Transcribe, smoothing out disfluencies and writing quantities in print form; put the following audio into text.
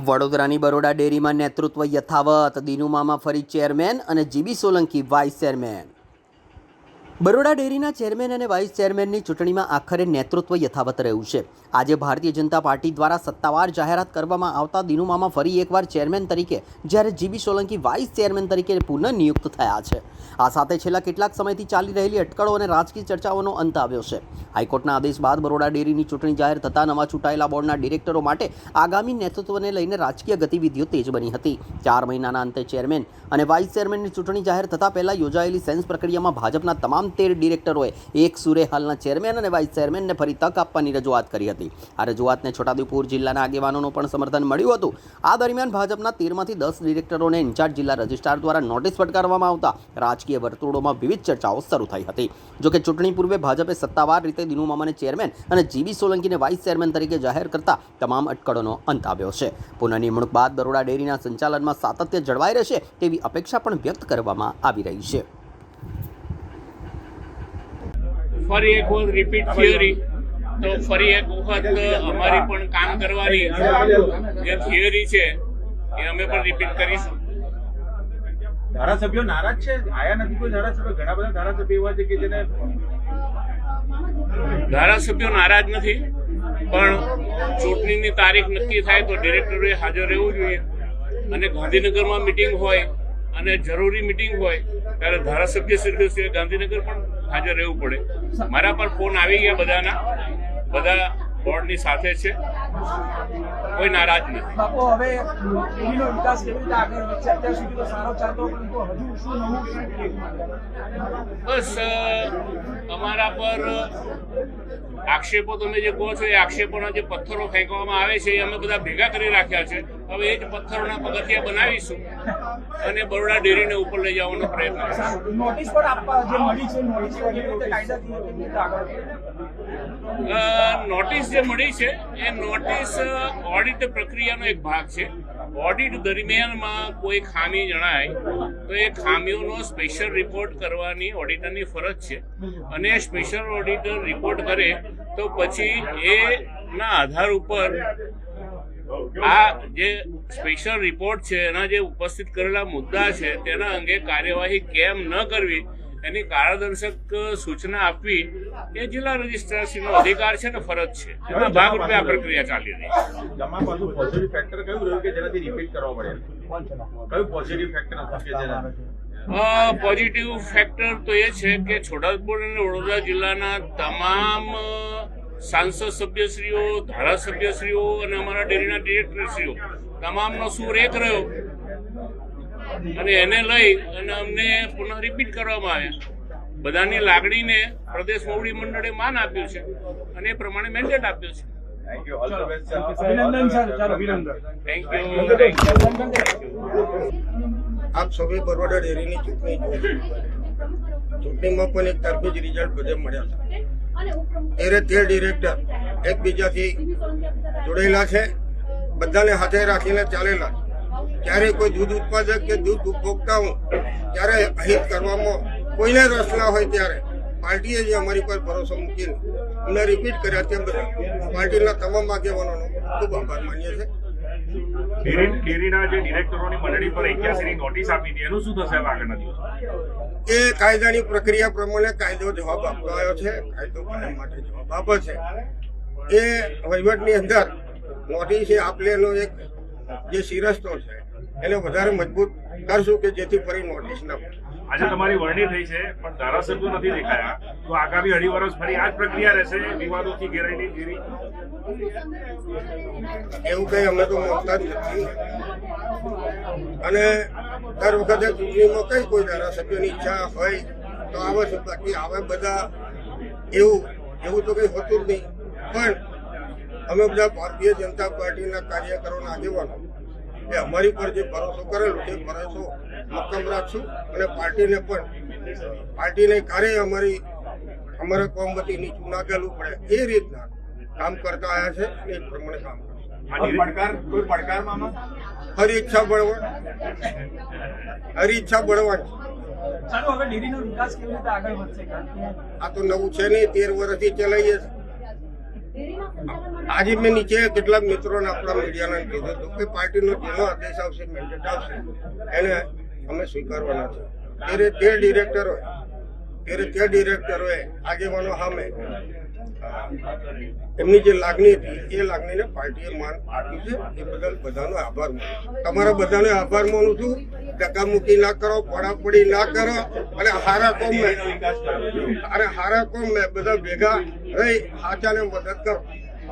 વડોદરાની બરોડા ડેરીમાં નેતૃત્વ યથાવત, દિનુ મામા ફરી ચેરમેન અને GB Solanki vice chairman. Baroda ડેરીના ચેરમેન અને વાઇસ ચેરમેનની ચૂંટણીમાં આખરે નેતૃત્વ યથાવત રહ્યું છે। આજે ભારતીય જનતા પાર્ટી દ્વારા સત્તાવાર જાહેરાત કરવામાં આવતા દિનુ મામા ફરી એકવાર ચેરમેન તરીકે, જ્યારે જીબી સોલંકી વાઇસ ચેરમેન તરીકે પુનઃનિયુક્ત થયા છે। આ સાથે છેલ્લા કેટલાક સમયથી ચાલી રહેલી અટકળો અને રાજકીય ચર્ચાઓનો અંત આવ્યો છે। હાઈકોર્ટના આદેશ બાદ બરોડા ડેરીની ચૂંટણી જાહેર થતાં નવા ચૂંટાયેલા બોર્ડના ડિરેક્ટરો માટે આગામી નેતૃત્વને લઈને રાજકીય ગતિવિધિઓ તેજ બની હતી। 4 મહિનાના અંતે ચેરમેન અને વાઇસ ચેરમેનની ચૂંટણી જાહેર થતાં પહેલાં યોજાયેલી સેન્સ પ્રક્રિયામાં ભાજપના તમામ 13 ડિરેક્ટરોએ એક સુરે હાલના ચેરમેન અને વાઇસ ચેરમેનને ફરી તક આપવાની રજૂઆત કરી હતી। આ રજૂઆતને છોટાઉદેપુર જિલ્લાના આગેવાનોનું પણ સમર્થન મળ્યું હતું। આ દરમિયાન ભાજપના 13માંથી 10 ડિરેક્ટરોને ઇન્ચાર્જ જિલ્લા રજિસ્ટ્રાર દ્વારા નોટિસ ફટકારવામાં આવતા રાજકીય વર્તુળોમાં વિવિધ ચર્ચાઓ શરૂ થઈ હતી। જોકે ચૂંટણી પૂર્વે ભાજપે સત્તાવાર રીતે દિનુ મામાને ચેરમેન અને જીબી સોલંકીને વાઇસ ચેરમેન તરીકે જાહેર કરતા તમામ અટકળોનો અંત આવ્યો છે। પુનઃનિમણૂક બાદ બરોડા ડેરીના સંચાલનમાં સાતત્ય જળવાઈ રહેશે તેવી અપેક્ષા પણ વ્યક્ત કરવામાં આવી રહી છે। ફરી એક વખત રિપીટ થિયરી તો ફરી એક વખત અમારી પણ કામ કરવાની જે થિયરી છે એ અમે પણ રિપીટ કરીશું। ધારાસભ્યો નારાજ છે, આયા નથી કોઈ ધારાસભ્ય, ઘણા બધા ધારાસભ્યો એવા છે કે જેને ધારાસભ્યો નારાજ નથી, પણ ચૂંટણીની તારીખ નક્કી થાય તો ડિરેક્ટરોએ હાજર રહેવું જોઈએ અને ગાંધીનગરમાં મિટિંગ હોય અને જરૂરી મિટિંગ હોય ત્યારે ધારાસભ્ય શ્રી ગાંધીનગર પણ હાજર રહેવું પડે। મારા પર ફોન આવી ગયા બધાના, બધા બોર્ડની સાથે છે, કોઈ નારાજ નથી। બાપુ, હવે ડેરીનો વિકાસ કેવી રીતે આગળ વધશે? અત્યાર સુધી તો સારો ચાલતો, પરંતુ હજુ શું નવું છે? બસ અમારા પર આક્ષેપો તમે જે કહો છો એ આક્ષેપોના જે પથ્થરો ફેંકવામાં આવે છે એ અમે બધા ભેગા કરી રાખ્યા છે। હવે એ જ પથ્થરોના પગથિયા બનાવીશું અને બરોડા ડેરીને ઉપર લઈ જવાનો પ્રયત્ન કરીશું। નોટિસ પણ આપવા જે મળી છે, નોટિસ કેવી રીતે કાયદાકીય કેવી રીતે આગળ? નોટિસ જે મળી છે એ નોટિસ ઓડિટ પ્રક્રિયાનો એક ભાગ છે। ઓડિટ દરમિયાનમાં કોઈ ખામી જણાય તો એ ખામીઓનો સ્પેશિયલ રિપોર્ટ કરવાની ઓડિટરની ફરજ છે અને સ્પેશિયલ ઓડિટર રિપોર્ટ કરે તો પછી એના આધાર ઉપર આ જે સ્પેશિયલ રિપોર્ટ છે એના જે ઉપસ્થિત કરેલા મુદ્દા છે તેના અંગે કાર્યવાહી કેમ ન કરવી એની કારણદર્શક સૂચના આપવી એ જિલ્લા રજિસ્ટ્રારશ્રીનો અધિકાર છે ને ફરજ છે। એના ભાગરૂપે આ પ્રક્રિયા ચાલી રહી છે। તમારા બાજુ પોઝિટિવ ફેક્ટર કયું રહ્યું કે જેનાથી રિપીટ કરવા પડે? કયું પોઝિટિવ ફેક્ટર હતું કે જેના પોઝિટિવ ફેક્ટર તો એ છે કે છોટાઉદેપુર અને વડોદરા જિલ્લાના તમામ સાંસદ સભ્યશ્રીઓ, ધારાસભ્યશ્રીઓ અને અમારા ડેરીના ડિરેક્ટરશ્રીઓ તમામનો સૂર એક રહ્યો અને એને લઈ અને અમને પુનઃ રિપીટ કરવામાં આવ્યા। બધાની લાગણીને પ્રદેશ મોવડી મંડળે માન આપ્યું છે અને એ પ્રમાણે મેન્ડેટ આપ્યો છે। Thank you, all the best sir. અભિનંદન સર, ચાલો અભિનંદન। Thank you. આપ સૌએ બરોડા ડેરીની ચૂંટણી જોઈ। ચૂંટણીમાં પણ એક તરફી જ રિઝલ્ટ બધે મળ્યા છે। 13 ડિરેક્ટર એકબીજાથી જોડેલા છે, બધાને હાથે રાખીને ચાલેલા છે। ત્યારે કોઈ દૂધ ઉત્પાદક કે દૂધ ઉપભોક્તાઓ ત્યારે અહિત કરવામાં કોઈને રસ ના હોય ત્યારે પાર્ટીએ જે અમારી પર ભરોસો મૂકીને અમને રિપીટ કર્યા તેમ બધા પાર્ટીના તમામ આગેવાનોનો ખૂબ આભાર માનીએ છીએ। ડેરીના જે ડિરેક્ટરોની મંડળી પર 81ની નોટિસ આપી હતી એનું શું થશે આગળના દિવસો? એ કાયદાની પ્રક્રિયા પ્રમાણે કાયદો જવાબ અપાયો છે, કાયદો કાયમ માટે જવાબ આપે છે। એ વહીવટની અંદર નોટિસ આપલેનો એક જે શિરસ્તો છે એને વધારે મજબૂત કરશું કે જેથી ફરી નોટિસ ન પડે। આજે તમારી વરણી થઈ છે પણ ધારાસભ્યો નથી દેખાયા, તો આગામી અઢી વર્ષ ફરી આ જ પ્રક્રિયા રહેશે, વિવાદોથી ઘેરાયેલી ડેરી? એવું કઈ અમે તો માનતા જ નથી અને દર વખતે ચૂંટણીમાં કઈ કોઈ ધારાસભ્યોની ઈચ્છા હોય તો આવે છે, બાકી આવે બધા એવું તો કઈ હોતું જ નહીં। પણ અમે બધા ભારતીય જનતા પાર્ટીના કાર્યકરોના આગેવાનો એ અમારી પર જે ભરોસો કરેલો તે ભરોસો મક્કમ રાખશું અને પાર્ટીને ક્યારેય અમારા કોમ વતી નીચું ના ગયેલું પડે એ રીતના કામ કરતા આવ્યા છે, એ પ્રમાણે કામ કરશું। હરી ઈચ્છા બળવાની। ચાલો, હવે ડેરીનો વિકાસ કેવી રીતે આગળ વધશે? આ તો નવું છે નહીં, 13 વર્ષથી ચલાવીએ છીએ। આજે મેં નીચે કેટલાક મિત્રોને આપણા મીડિયાને કીધું હતું કે પાર્ટીનો જેનો આદેશ આવશે, મેન્ડેટ આવશે, એને અમે સ્વીકારવાના છે. ત્યારે તે ડિરેક્ટરોએ આગેવાનો સામે એમની જે લાગણી હતી એ લાગણીને પાર્ટીએ માન આપ્યું છે. એ બદલ બધાનો આભાર માનું છું. તમારા બધાને આભાર માનું છું. ધક્કામુક્કી ના કરો, પડાપડી ના કરો અને હારા કોમ મેં બધા ભેગા રહી સાચાને મદદ કરો.